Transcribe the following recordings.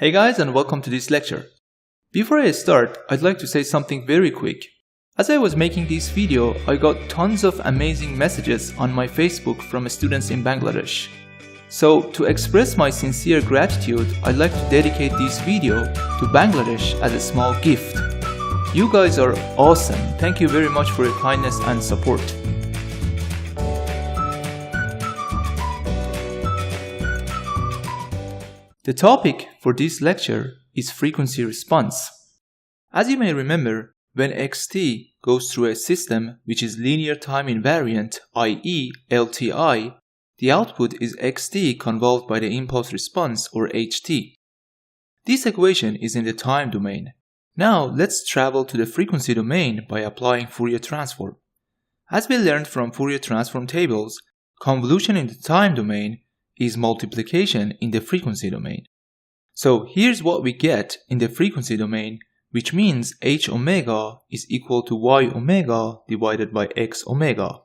Hey guys, and welcome to this lecture. Before I start, I'd like to say something very quick. As I was making this video, I got tons of amazing messages on my Facebook from students in Bangladesh. So to express my sincere gratitude, I'd like to dedicate this video to Bangladesh as a small gift. You guys are awesome. Thank you very much for your kindness and support. The topic for this lecture is frequency response. As you may remember, when xt goes through a system which is linear time invariant, i.e. LTI, the output is xt convolved by the impulse response, or ht. This equation is in the time domain. Now let's travel to the frequency domain by applying Fourier transform. As we learned from Fourier transform tables, convolution in the time domain is multiplication in the frequency domain. So here's what we get in the frequency domain, which means h omega is equal to y omega divided by x omega.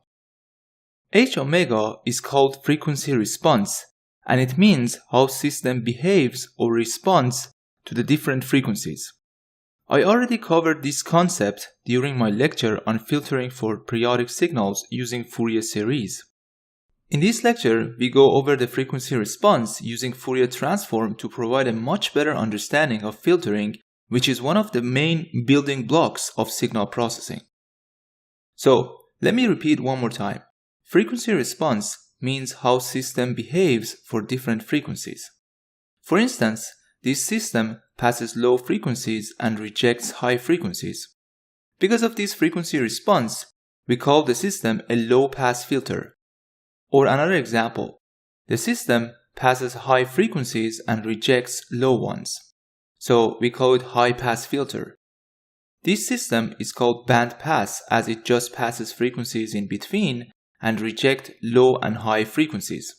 H omega is called frequency response, and it means how system behaves or responds to the different frequencies. I already covered this concept during my lecture on filtering for periodic signals using Fourier series. In this lecture, we go over the frequency response using Fourier transform to provide a much better understanding of filtering, which is one of the main building blocks of signal processing. So, let me repeat one more time. Frequency response means how system behaves for different frequencies. For instance, this system passes low frequencies and rejects high frequencies. Because of this frequency response, we call the system a low-pass filter. Or another example, the system passes high frequencies and rejects low ones. So we call it high-pass filter. This system is called band-pass as it just passes frequencies in between and rejects low and high frequencies.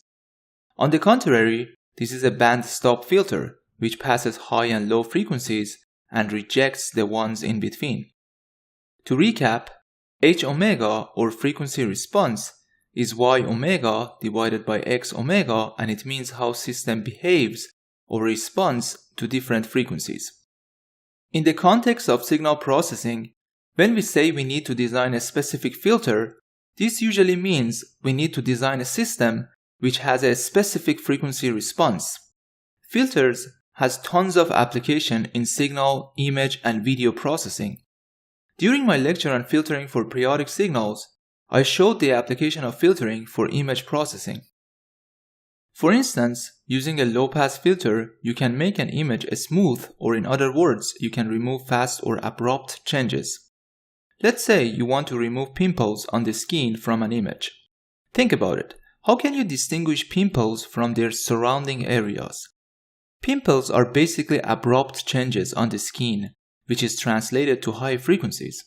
On the contrary, this is a band-stop filter which passes high and low frequencies and rejects the ones in between. To recap, h omega or frequency response is y omega divided by x omega, and it means how system behaves or responds to different frequencies. In the context of signal processing, when we say we need to design a specific filter, this usually means we need to design a system which has a specific frequency response. Filters has tons of application in signal, image, and video processing. During my lecture on filtering for periodic signals, I showed the application of filtering for image processing. For instance, using a low-pass filter, you can make an image smooth, or in other words, you can remove fast or abrupt changes. Let's say you want to remove pimples on the skin from an image. Think about it. How can you distinguish pimples from their surrounding areas? Pimples are basically abrupt changes on the skin, which is translated to high frequencies.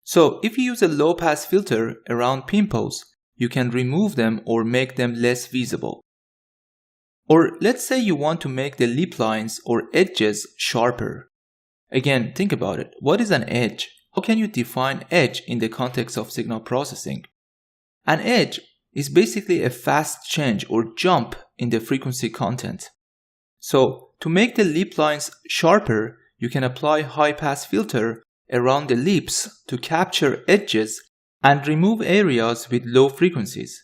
So if you use a low-pass filter around pimples, you can remove them or make them less visible. Or let's say you want to make the lip lines or edges sharper. Again, think about it. What is an edge? How can you define edge in the context of signal processing? An edge is basically a fast change or jump in the frequency content. So to make the lip lines sharper, you can apply high-pass filter around the lips to capture edges and remove areas with low frequencies.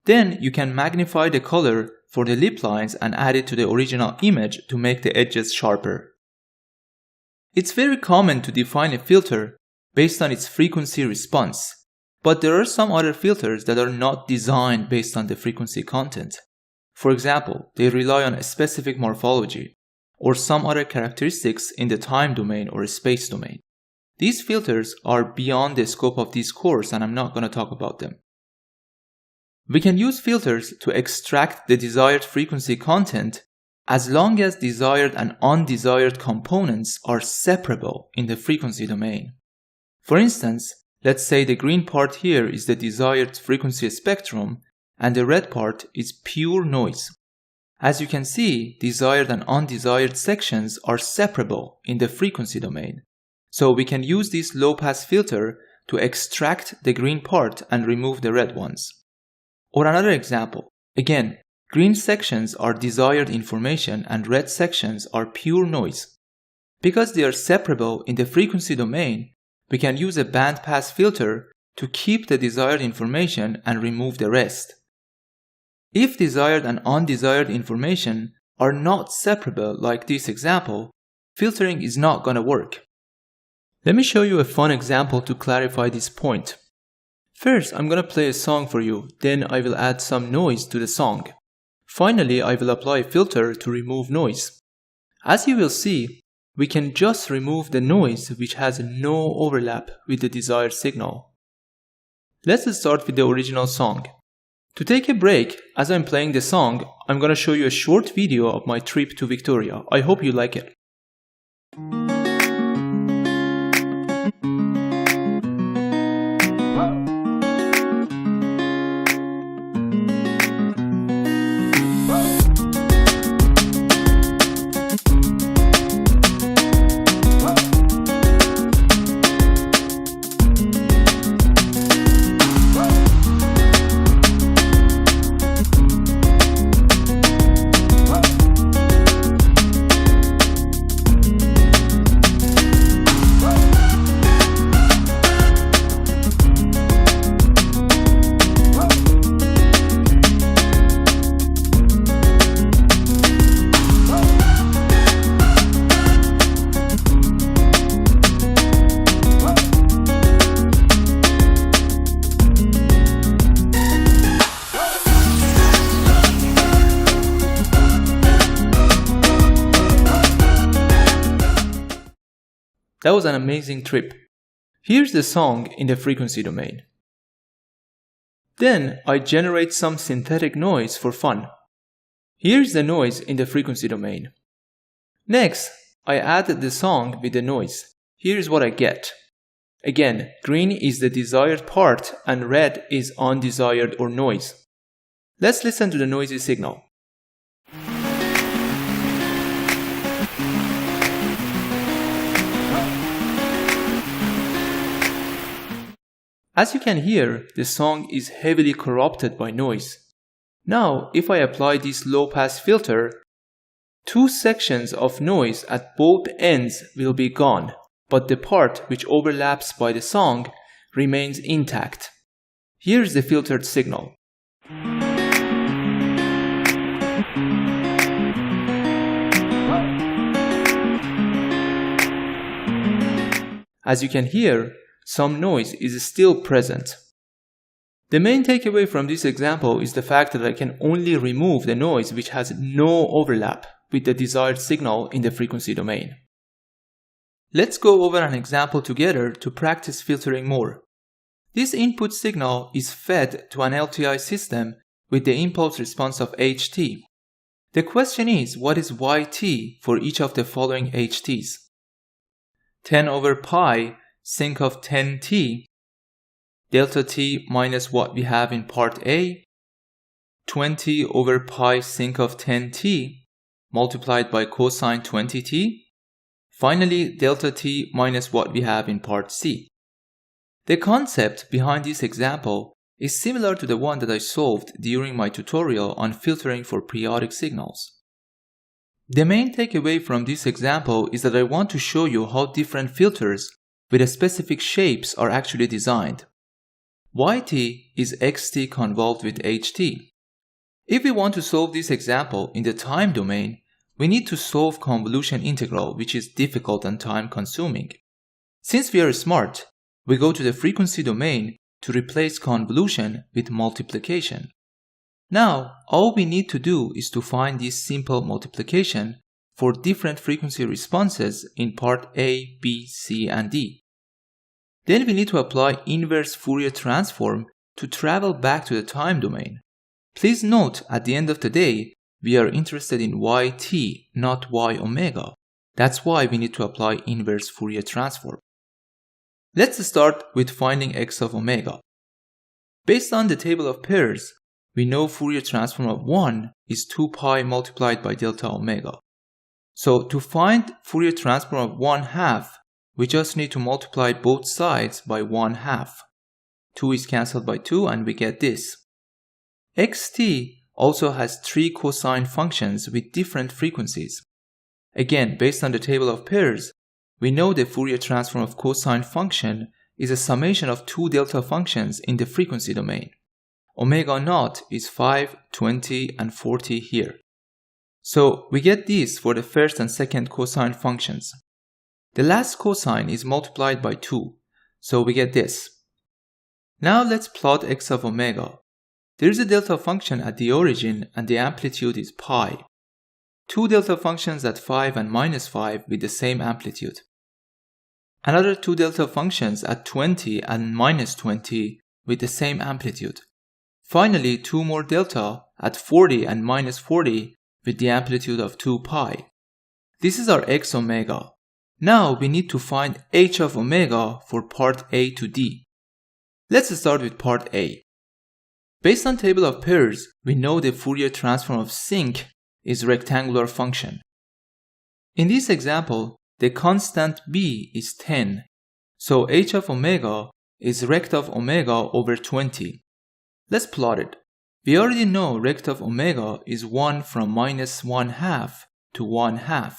Then you can magnify the color for the lip lines and add it to the original image to make the edges sharper. It's very common to define a filter based on its frequency response, but there are some other filters that are not designed based on the frequency content. For example, they rely on a specific morphology or some other characteristics in the time domain or space domain. These filters are beyond the scope of this course, and I'm not going to talk about them. We can use filters to extract the desired frequency content as long as desired and undesired components are separable in the frequency domain. For instance, let's say the green part here is the desired frequency spectrum and the red part is pure noise. As you can see, desired and undesired sections are separable in the frequency domain. So we can use this low-pass filter to extract the green part and remove the red ones. Or another example. Again, Green sections are desired information and red sections are pure noise. Because they are separable in the frequency domain, we can use a bandpass filter to keep the desired information and remove the rest. If desired and undesired information are not separable like this example, filtering is not gonna work. Let me show you a fun example to clarify this point. First, I'm gonna play a song for you, then I will add some noise to the song. Finally, I will apply a filter to remove noise. As you will see, we can just remove the noise which has no overlap with the desired signal. Let's start with the original song. To take a break, as I'm playing the song, I'm gonna show you a short video of my trip to Victoria. I hope you like it. That was an amazing trip. Here's the song in the frequency domain. Then I generate some synthetic noise for fun. Here's the noise in the frequency domain. Next, I added the song with the noise. Here's what I get. Again, green is the desired part and red is undesired or noise. Let's listen to the noisy signal. As you can hear, the song is heavily corrupted by noise. Now, if I apply this low-pass filter, two sections of noise at both ends will be gone, but the part which overlaps by the song remains intact. Here's the filtered signal. As you can hear, some noise is still present. The main takeaway from this example is the fact that I can only remove the noise which has no overlap with the desired signal in the frequency domain. Let's go over an example together to practice filtering more. This input signal is fed to an LTI system with the impulse response of ht. The question is, what is yt for each of the following ht's? 10 over pi sinc of 10t, delta t minus what we have in part A, 20 over pi sinc of 10t multiplied by cosine 20t, finally delta t minus what we have in part C. The concept behind this example is similar to the one that I solved during my tutorial on filtering for periodic signals. The main takeaway from this example is that I want to show you how different filters with specific shapes are actually designed. Yt is xt convolved with ht. If we want to solve this example in the time domain, we need to solve convolution integral, which is difficult and time consuming. Since we are smart, we go to the frequency domain to replace convolution with multiplication. Now, all we need to do is to find this simple multiplication for different frequency responses in part A, B, C, and D. Then we need to apply inverse Fourier transform to travel back to the time domain. Please note, at the end of the day, we are interested in yt, not y omega. That's why we need to apply inverse Fourier transform. Let's start with finding x of omega. Based on the table of pairs, we know Fourier transform of 1 is 2 pi multiplied by delta omega. So to find Fourier transform of 1/2, we just need to multiply both sides by 1/2. 2 is cancelled by 2 and we get this. Xt also has 3 cosine functions with different frequencies. Again, based on the table of pairs, we know the Fourier transform of cosine function is a summation of 2 delta functions in the frequency domain. Omega naught is 5, 20, and 40 here. So we get these for the first and second cosine functions. The last cosine is multiplied by 2, so we get this. Now let's plot x of omega. There is a delta function at the origin and the amplitude is pi. 2 delta functions at 5 and minus 5 with the same amplitude. Another 2 delta functions at 20 and minus 20 with the same amplitude. Finally, 2 more delta at 40 and minus 40 with the amplitude of 2 pi. This is our x omega. Now we need to find h of omega for part A to D. Let's start with part A. Based on table of pairs, we know the Fourier transform of sinc is rectangular function. In this example, the constant b is 10, so h of omega is rect of omega over 20. Let's plot it. We already know rect of omega is 1 from minus 1/2 to 1/2.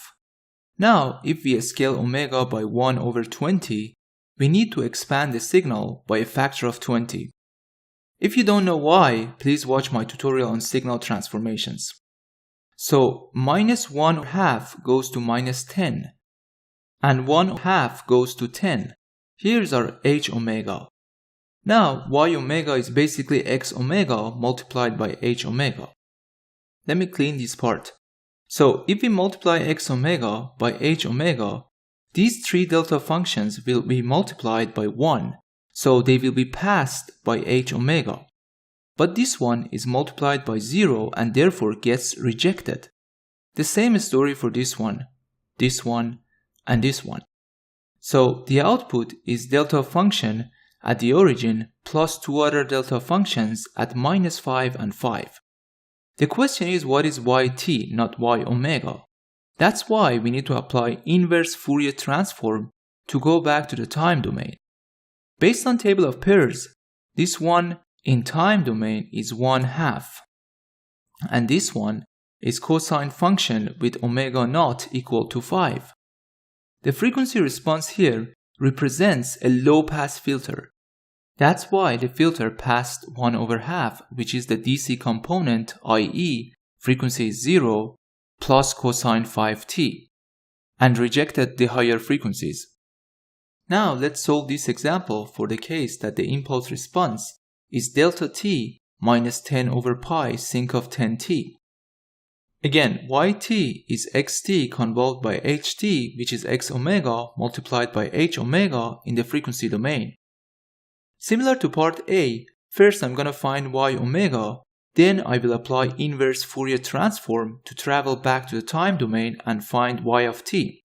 Now, if we scale omega by 1 over 20, we need to expand the signal by a factor of 20. If you don't know why, please watch my tutorial on signal transformations. So, minus 1/2 goes to minus 10, and 1/2 goes to 10. Here's our h omega. Now, y omega is basically x omega multiplied by h omega. Let me clean this part. So, if we multiply x omega by h omega, these 3 delta functions will be multiplied by 1, so they will be passed by h omega. But this one is multiplied by 0 and therefore gets rejected. The same story for this one, and this one. So the output is delta function at the origin plus 2 other delta functions at minus 5 and 5. The question is, what is yt, not y omega? That's why we need to apply inverse Fourier transform to go back to the time domain. Based on table of pairs, this one in time domain is 1/2, and this one is cosine function with omega naught equal to 5. The frequency response here represents a low pass filter. That's why the filter passed 1/2, which is the DC component, i.e. frequency is 0 plus cosine 5t, and rejected the higher frequencies. Now let's solve this example for the case that the impulse response is delta t minus 10 over pi sinc of 10t. Again, yt is xt convolved by ht, which is x omega multiplied by h omega in the frequency domain. Similar to part A, first I'm gonna find y omega, then I will apply inverse Fourier transform to travel back to the time domain and find y of t.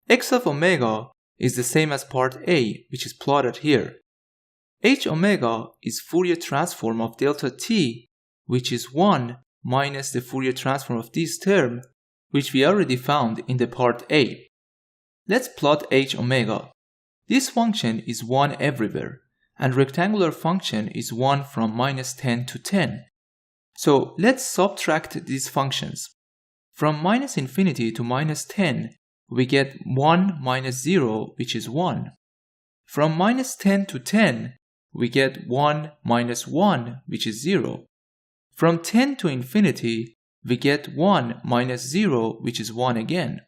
X of omega is the same as part A, which is plotted here. H omega is Fourier transform of delta t, which is 1 minus the Fourier transform of this term, which we already found in the part A. Let's plot h omega. This function is 1 everywhere, and rectangular function is 1 from minus 10 to 10. So let's subtract these functions. From minus infinity to minus 10, we get 1 minus 0, which is 1. From minus 10 to 10, we get 1 minus 1, which is 0. From 10 to infinity, we get 1 minus 0, which is 1 again.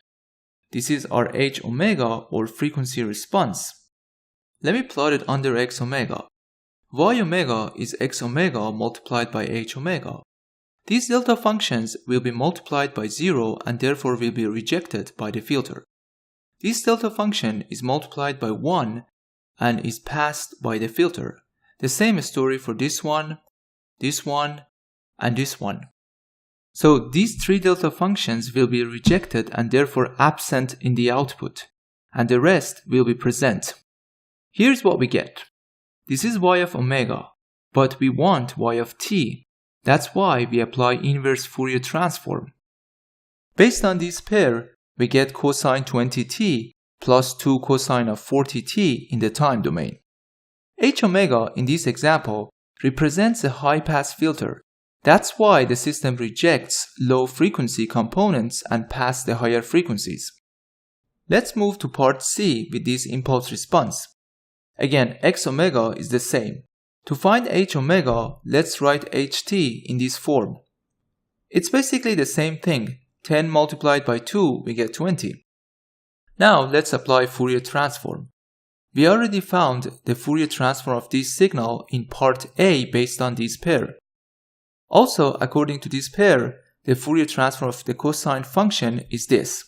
This is our h omega, or frequency response. Let me plot it under x omega. Y omega is x omega multiplied by h omega. These delta functions will be multiplied by 0 and therefore will be rejected by the filter. This delta function is multiplied by 1 and is passed by the filter. The same story for this one, and this one. So these 3 delta functions will be rejected and therefore absent in the output, and the rest will be present. Here's what we get. This is y of omega, but we want y of t. That's why we apply inverse Fourier transform. Based on this pair, we get cosine 20t plus 2 cosine of 40t in the time domain. H omega in this example represents a high-pass filter. That's why the system rejects low frequency components and passes the higher frequencies. Let's move to part C with this impulse response. Again, x omega is the same. To find h omega, let's write ht in this form. It's basically the same thing. 10 multiplied by 2, we get 20. Now let's apply Fourier transform. We already found the Fourier transform of this signal in part A based on this pair. Also, according to this pair, the Fourier transform of the cosine function is this.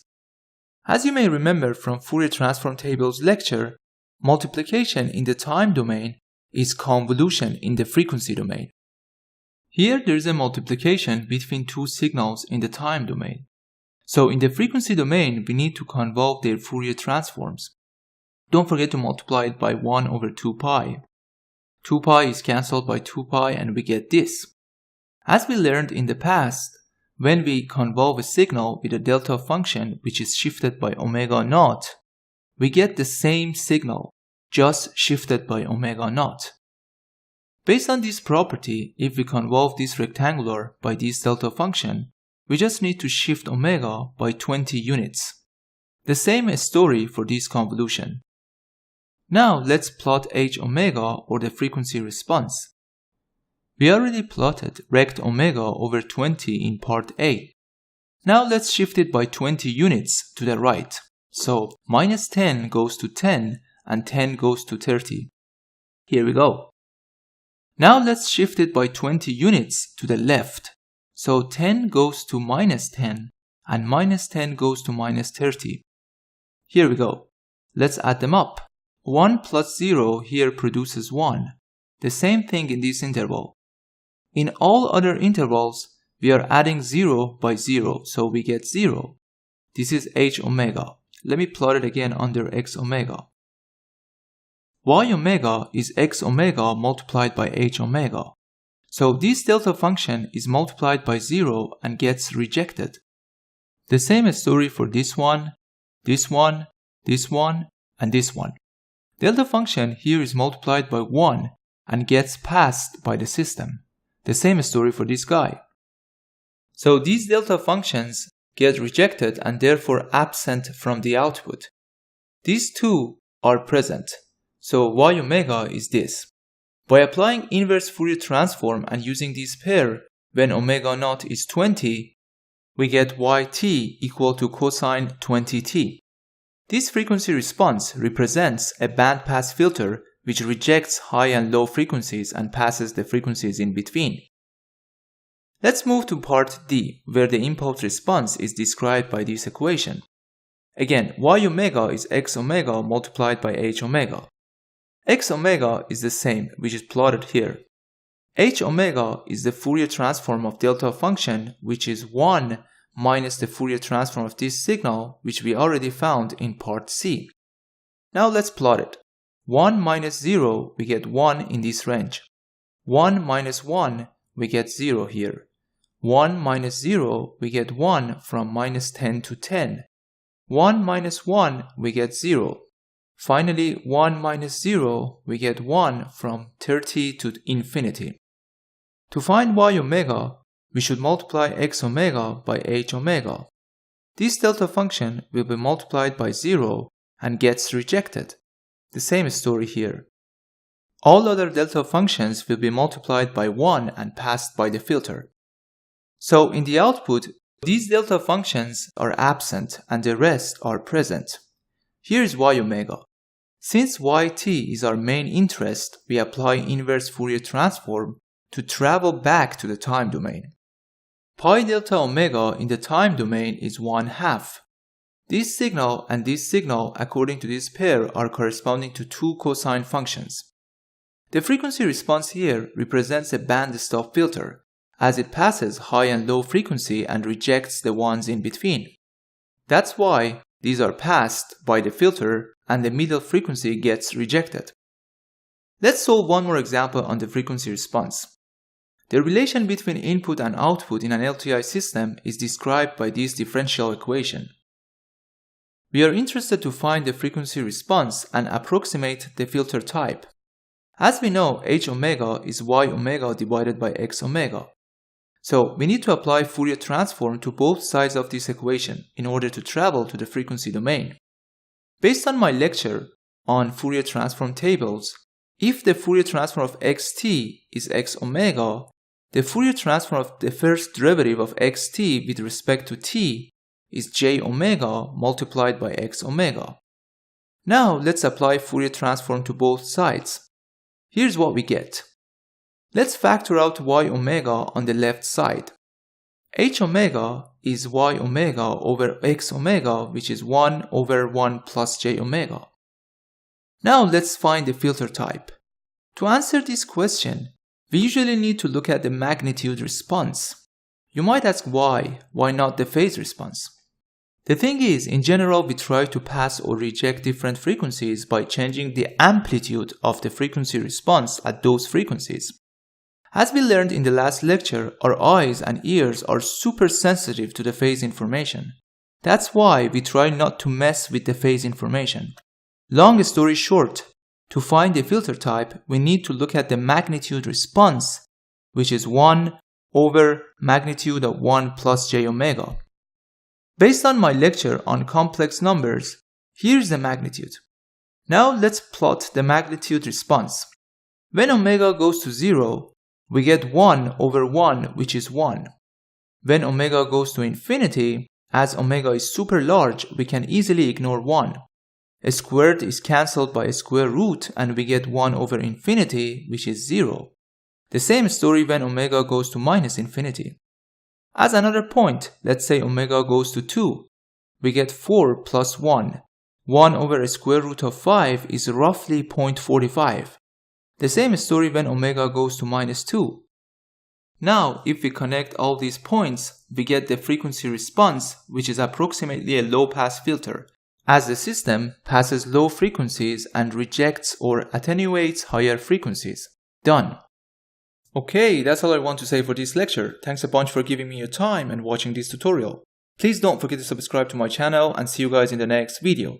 As you may remember from Fourier transform tables lecture, multiplication in the time domain is convolution in the frequency domain. Here there is a multiplication between two signals in the time domain. So in the frequency domain, we need to convolve their Fourier transforms. Don't forget to multiply it by 1 over 2 pi. 2 pi is cancelled by 2 pi and we get this. As we learned in the past, when we convolve a signal with a delta function which is shifted by omega naught, we get the same signal, just shifted by omega naught. Based on this property, if we convolve this rectangular by this delta function, we just need to shift omega by 20 units. The same story for this convolution. Now let's plot h omega or the frequency response. We already plotted rect omega over 20 in part A. Now let's shift it by 20 units to the right. So minus 10 goes to 10 and 10 goes to 30. Here we go. Now let's shift it by 20 units to the left. So 10 goes to minus 10 and minus 10 goes to minus 30. Here we go. Let's add them up. 1 plus 0 here produces 1. The same thing in this interval. In all other intervals, we are adding 0 by 0, so we get 0. This is h omega. Let me plot it again under x omega. Y omega is x omega multiplied by h omega. So this delta function is multiplied by 0 and gets rejected. The same story for this one, this one, this one, and this one. Delta function here is multiplied by 1 and gets passed by the system. The same story for this guy. So these delta functions get rejected and therefore absent from the output. These two are present. So y omega is this. By applying inverse Fourier transform and using this pair when omega naught is 20, we get yt equal to cosine 20t. This frequency response represents a bandpass filter which rejects high and low frequencies and passes the frequencies in between. Let's move to part D, where the impulse response is described by this equation. Again, y omega is x omega multiplied by h omega. X omega is the same, which is plotted here. H omega is the Fourier transform of delta function, which is 1 minus the Fourier transform of this signal, which we already found in part C. Now let's plot it. 1 minus 0, we get 1 in this range. 1 minus 1, we get 0 here. 1 minus 0, we get 1 from minus 10 to 10. 1 minus 1, we get 0. Finally, 1 minus 0, we get 1 from 30 to infinity. To find y omega, we should multiply x omega by h omega. This delta function will be multiplied by 0 and gets rejected. The same story here. All other delta functions will be multiplied by 1 and passed by the filter. So in the output, these delta functions are absent and the rest are present. Here is y omega. Since yt is our main interest, we apply inverse Fourier transform to travel back to the time domain. Pi delta omega in the time domain is 1/2. This signal and this signal according to this pair are corresponding to two cosine functions. The frequency response here represents a band stop filter, as it passes high and low frequency and rejects the ones in between. That's why these are passed by the filter and the middle frequency gets rejected. Let's solve one more example on the frequency response. The relation between input and output in an LTI system is described by this differential equation. We are interested to find the frequency response and approximate the filter type. As we know, h omega is y omega divided by x omega. So we need to apply Fourier transform to both sides of this equation in order to travel to the frequency domain. Based on my lecture on Fourier transform tables, if the Fourier transform of xt is x omega, the Fourier transform of the first derivative of xt with respect to t is j omega multiplied by x omega. Now let's apply Fourier transform to both sides. Here's what we get. Let's factor out y omega on the left side. H omega is y omega over x omega, which is 1 over 1 plus j omega. Now let's find the filter type. To answer this question, we usually need to look at the magnitude response. You might ask why not the phase response? The thing is, in general, we try to pass or reject different frequencies by changing the amplitude of the frequency response at those frequencies. As we learned in the last lecture, our eyes and ears are super sensitive to the phase information. That's why we try not to mess with the phase information. Long story short, to find the filter type, we need to look at the magnitude response, which is 1 over magnitude of 1 plus j omega. Based on my lecture on complex numbers, here's the magnitude. Now let's plot the magnitude response. When omega goes to 0, we get 1 over 1, which is 1. When omega goes to infinity, as omega is super large, we can easily ignore 1. A squared is cancelled by a square root and we get 1 over infinity, which is 0. The same story when omega goes to minus infinity. As another point, let's say omega goes to 2. We get 4 plus 1. 1 over a square root of 5 is roughly 0.45. The same story when omega goes to minus 2. Now, if we connect all these points, we get the frequency response, which is approximately a low-pass filter, as the system passes low frequencies and rejects or attenuates higher frequencies. Done. Okay, that's all I want to say for this lecture. Thanks a bunch for giving me your time and watching this tutorial. Please don't forget to subscribe to my channel and see you guys in the next video.